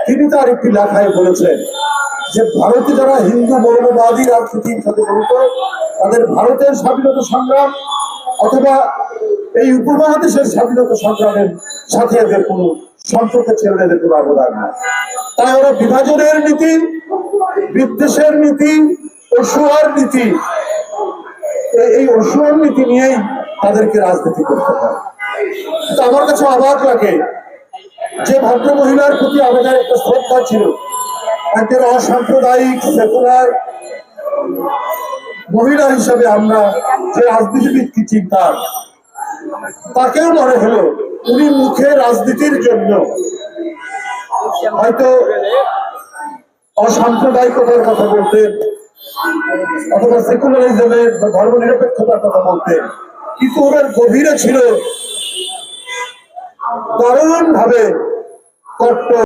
তিনি তার একটি লেখায় বলেছেন যে ভারতে যারা হিন্দু মৌলবাদী রাজনীতির সাথে জড়িত তাদের ভারতের স্বাধীনতা সংগ্রাম অথবা এই উপমহাদেশের স্বাধীনতা সংগ্রামের সাথে এদের কোনো সম্পর্ক ছিল না, এদের কোনো অবদান নাই। তাই ওরা বিভাজনের নীতি, বিদ্বেষের নীতি, অসুয়ার নীতি, এই অসুয়ার নীতি নিয়েই তাদেরকে রাজনীতি করতে হয়। তো আমার কাছে অবাক লাগে যে ভদ্র মহিলার প্রতি আমাদের একটা শ্রদ্ধা ছিল, একজন অসাম্প্রদায়িক সেকুলার মহিলা হিসাবে আমরা যে রাজনীতিবিদ কি চিন্তা, তাকেও মনে হলো উনি মুখে রাজনীতির জন্য হয়তো অসাম্প্রদায়িকতার কথা বলতেন অথবা সেকুলারিজমের বা ধর্ম নিরপেক্ষতার কথা বলতেন, কিন্তু ওনার গভীরে ছিল দারুণ ভাবে কট্টর